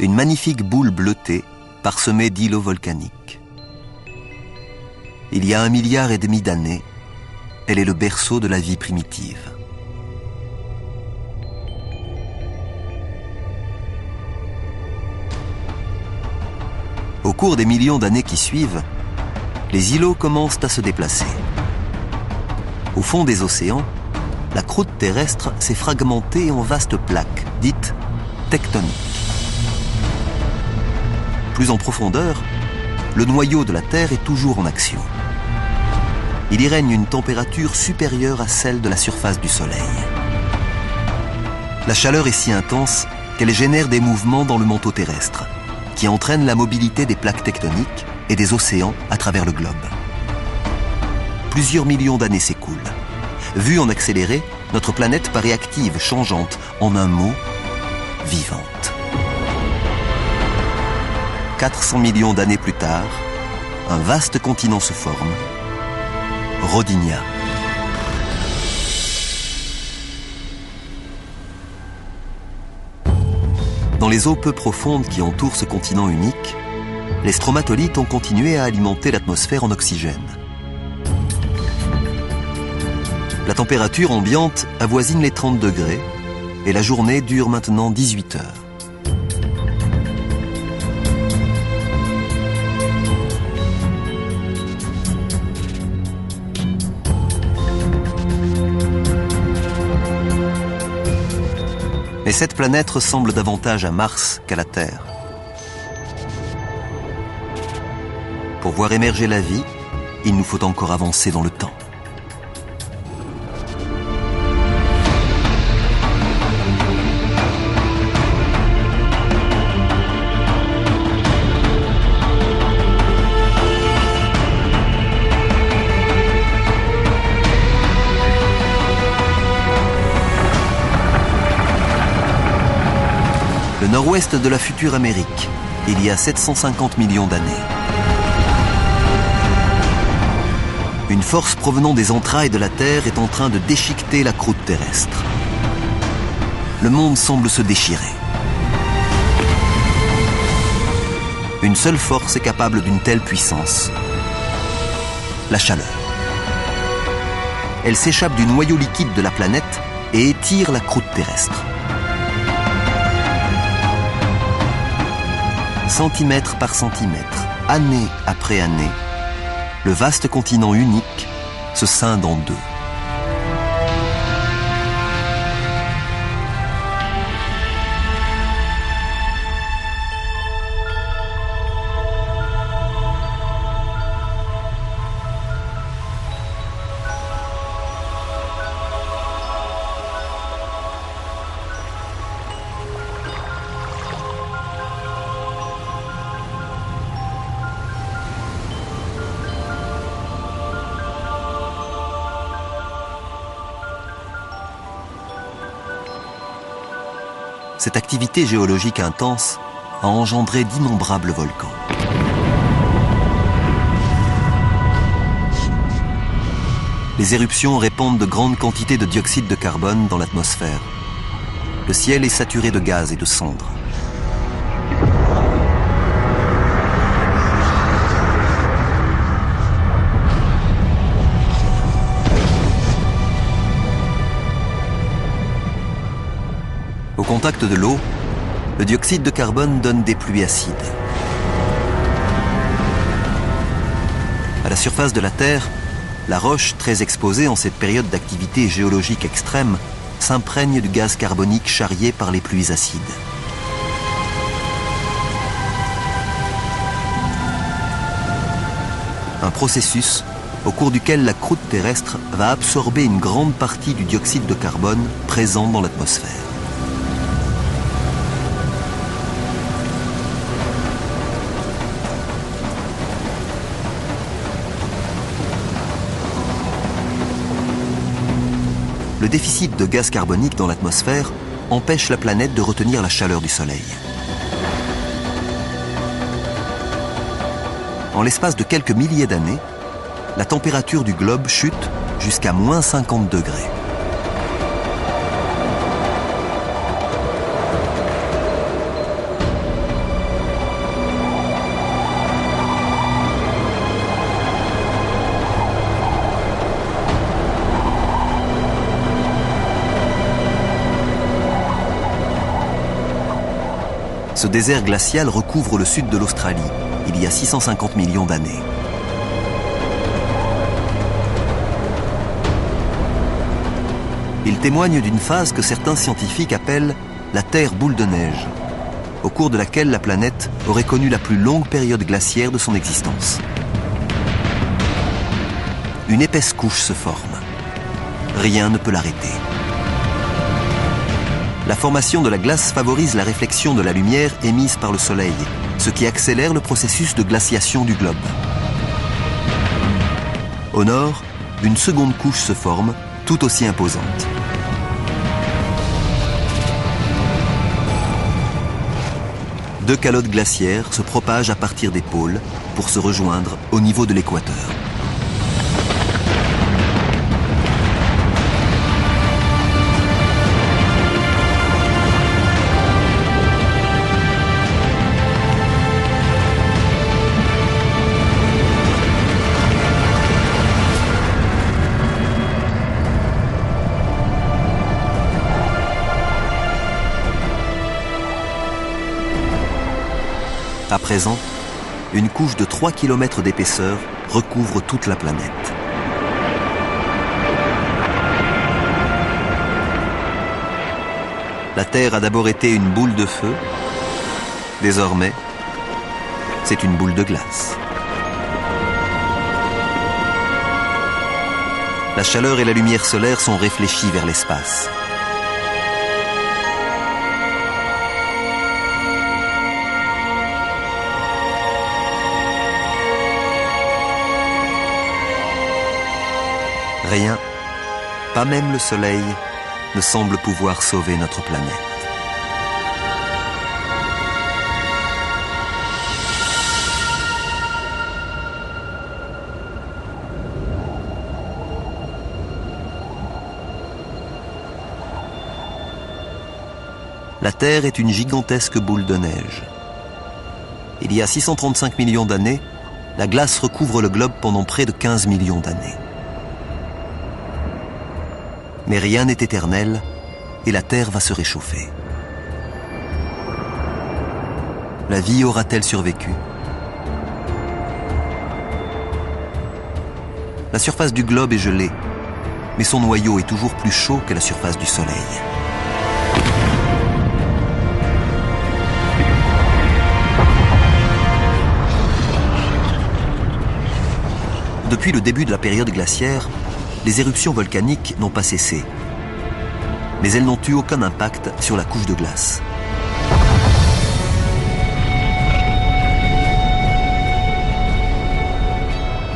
une magnifique boule bleutée parsemée d'îlots volcaniques. Il y a 1,5 milliard d'années, elle est le berceau de la vie primitive. Au cours des millions d'années qui suivent, les îlots commencent à se déplacer. Au fond des océans, la croûte terrestre s'est fragmentée en vastes plaques, dites tectoniques. Plus en profondeur, le noyau de la Terre est toujours en action. Il y règne une température supérieure à celle de la surface du Soleil. La chaleur est si intense qu'elle génère des mouvements dans le manteau terrestre, qui entraînent la mobilité des plaques tectoniques et des océans à travers le globe. Plusieurs millions d'années s'écoulent. Vue en accéléré, notre planète paraît active, changeante, en un mot, vivante. 400 millions d'années plus tard, un vaste continent se forme, Rodinia. Dans les eaux peu profondes qui entourent ce continent unique, les stromatolites ont continué à alimenter l'atmosphère en oxygène. La température ambiante avoisine les 30 degrés et la journée dure maintenant 18 heures. Mais cette planète ressemble davantage à Mars qu'à la Terre. Pour voir émerger la vie, il nous faut encore avancer dans le temps. Le nord-ouest de la future Amérique, il y a 750 millions d'années. Une force provenant des entrailles de la Terre est en train de déchiqueter la croûte terrestre. Le monde semble se déchirer. Une seule force est capable d'une telle puissance. La chaleur. Elle s'échappe du noyau liquide de la planète et étire la croûte terrestre. Centimètre par centimètre, année après année, le vaste continent unique se scinde en deux. Cette activité géologique intense a engendré d'innombrables volcans. Les éruptions répandent de grandes quantités de dioxyde de carbone dans l'atmosphère. Le ciel est saturé de gaz et de cendres. Au contact de l'eau, le dioxyde de carbone donne des pluies acides. À la surface de la Terre, la roche, très exposée en cette période d'activité géologique extrême, s'imprègne du gaz carbonique charrié par les pluies acides. Un processus au cours duquel la croûte terrestre va absorber une grande partie du dioxyde de carbone présent dans l'atmosphère. Le déficit de gaz carbonique dans l'atmosphère empêche la planète de retenir la chaleur du Soleil. En l'espace de quelques milliers d'années, la température du globe chute jusqu'à moins 50 degrés. Ce désert glacial recouvre le sud de l'Australie, il y a 650 millions d'années. Il témoigne d'une phase que certains scientifiques appellent la Terre boule de neige, au cours de laquelle la planète aurait connu la plus longue période glaciaire de son existence. Une épaisse couche se forme. Rien ne peut l'arrêter. La formation de la glace favorise la réflexion de la lumière émise par le Soleil, ce qui accélère le processus de glaciation du globe. Au nord, une seconde couche se forme, tout aussi imposante. Deux calottes glaciaires se propagent à partir des pôles pour se rejoindre au niveau de l'équateur. À présent, une couche de 3 km d'épaisseur recouvre toute la planète. La Terre a d'abord été une boule de feu. Désormais, c'est une boule de glace. La chaleur et la lumière solaire sont réfléchies vers l'espace. Rien, pas même le Soleil, ne semble pouvoir sauver notre planète. La Terre est une gigantesque boule de neige. Il y a 635 millions d'années, la glace recouvre le globe pendant près de 15 millions d'années. Mais rien n'est éternel et la Terre va se réchauffer. La vie aura-t-elle survécu? La surface du globe est gelée, mais son noyau est toujours plus chaud que la surface du Soleil. Depuis le début de la période glaciaire, les éruptions volcaniques n'ont pas cessé. Mais elles n'ont eu aucun impact sur la couche de glace.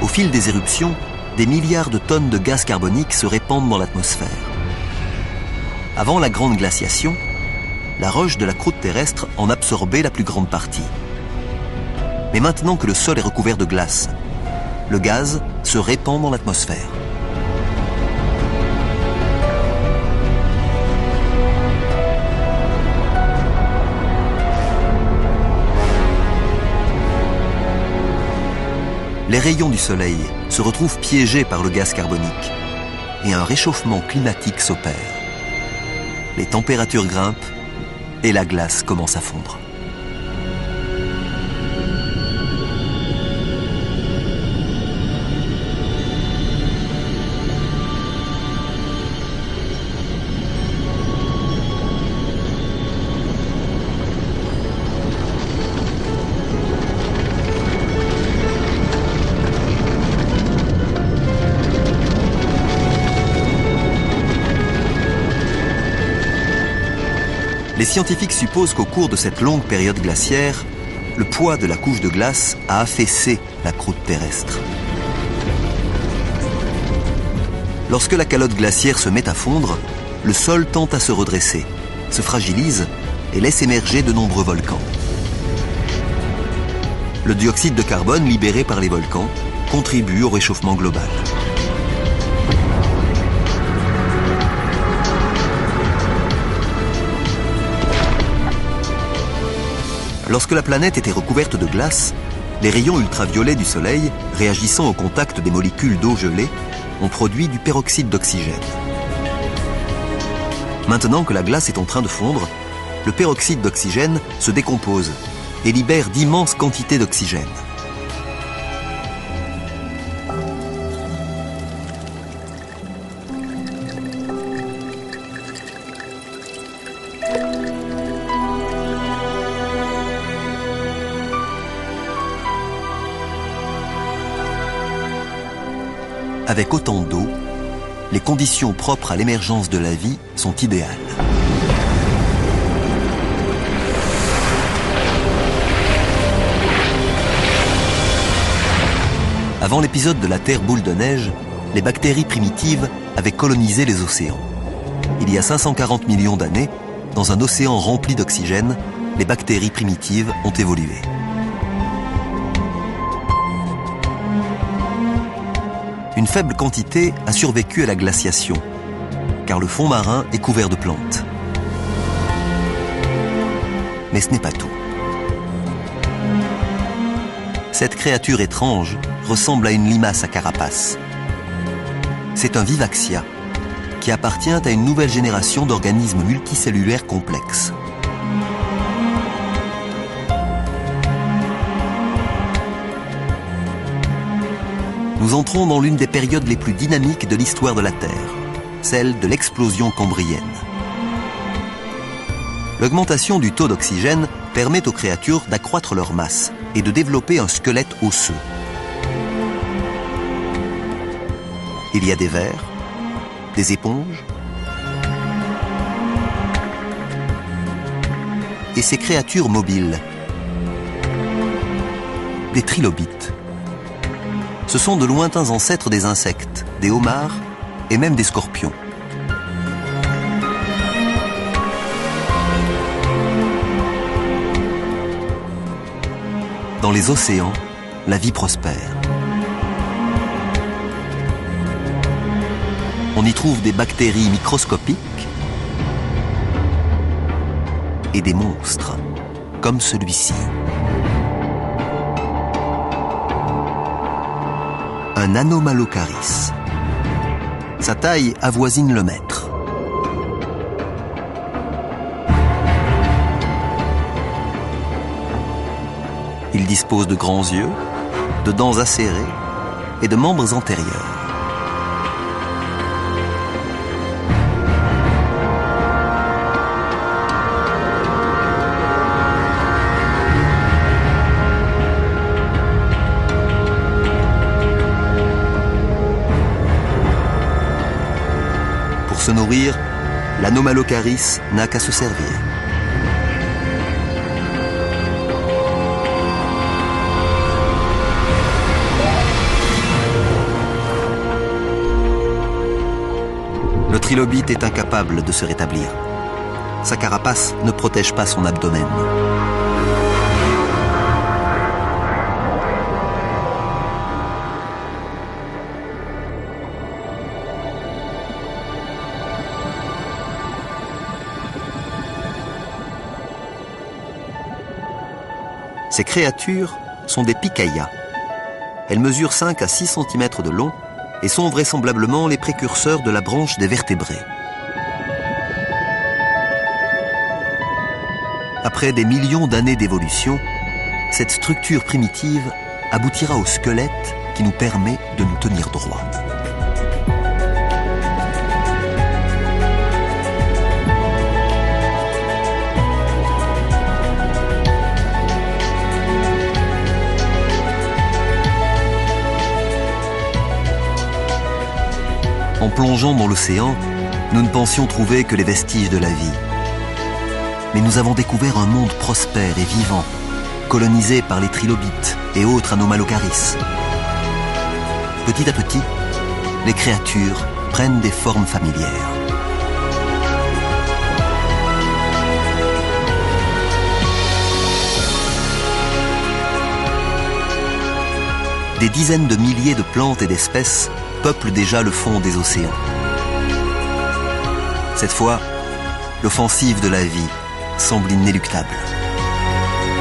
Au fil des éruptions, des milliards de tonnes de gaz carbonique se répandent dans l'atmosphère. Avant la grande glaciation, la roche de la croûte terrestre en absorbait la plus grande partie. Mais maintenant que le sol est recouvert de glace, le gaz se répand dans l'atmosphère. Les rayons du soleil se retrouvent piégés par le gaz carbonique et un réchauffement climatique s'opère. Les températures grimpent et la glace commence à fondre. Les scientifiques supposent qu'au cours de cette longue période glaciaire, le poids de la couche de glace a affaissé la croûte terrestre. Lorsque la calotte glaciaire se met à fondre, le sol tend à se redresser, se fragilise et laisse émerger de nombreux volcans. Le dioxyde de carbone libéré par les volcans contribue au réchauffement global. Lorsque la planète était recouverte de glace, les rayons ultraviolets du Soleil, réagissant au contact des molécules d'eau gelée, ont produit du peroxyde d'oxygène. Maintenant que la glace est en train de fondre, le peroxyde d'oxygène se décompose et libère d'immenses quantités d'oxygène. Avec autant d'eau, les conditions propres à l'émergence de la vie sont idéales. Avant l'épisode de la Terre boule de neige, les bactéries primitives avaient colonisé les océans. Il y a 540 millions d'années, dans un océan rempli d'oxygène, les bactéries primitives ont évolué. Une faible quantité a survécu à la glaciation, car le fond marin est couvert de plantes. Mais ce n'est pas tout. Cette créature étrange ressemble à une limace à carapace. C'est un vivaxia qui appartient à une nouvelle génération d'organismes multicellulaires complexes. Nous entrons dans l'une des périodes les plus dynamiques de l'histoire de la Terre, celle de l'explosion cambrienne. L'augmentation du taux d'oxygène permet aux créatures d'accroître leur masse et de développer un squelette osseux. Il y a des vers, des éponges, et ces créatures mobiles, des trilobites. Ce sont de lointains ancêtres des insectes, des homards et même des scorpions. Dans les océans, la vie prospère. On y trouve des bactéries microscopiques et des monstres, comme celui-ci. Un Anomalocaris. Sa taille avoisine le mètre. Il dispose de grands yeux, de dents acérées et de membres antérieurs. Pour se nourrir, l'Anomalocaris n'a qu'à se servir. Le trilobite est incapable de se rétablir. Sa carapace ne protège pas son abdomen. Ces créatures sont des picaillas. Elles mesurent 5 à 6 cm de long et sont vraisemblablement les précurseurs de la branche des vertébrés. Après des millions d'années d'évolution, cette structure primitive aboutira au squelette qui nous permet de nous tenir droit. En plongeant dans l'océan, nous ne pensions trouver que les vestiges de la vie. Mais nous avons découvert un monde prospère et vivant, colonisé par les trilobites et autres Anomalocaris. Petit à petit, les créatures prennent des formes familières. Des dizaines de milliers de plantes et d'espèces peuplent déjà le fond des océans. Cette fois, l'offensive de la vie semble inéluctable.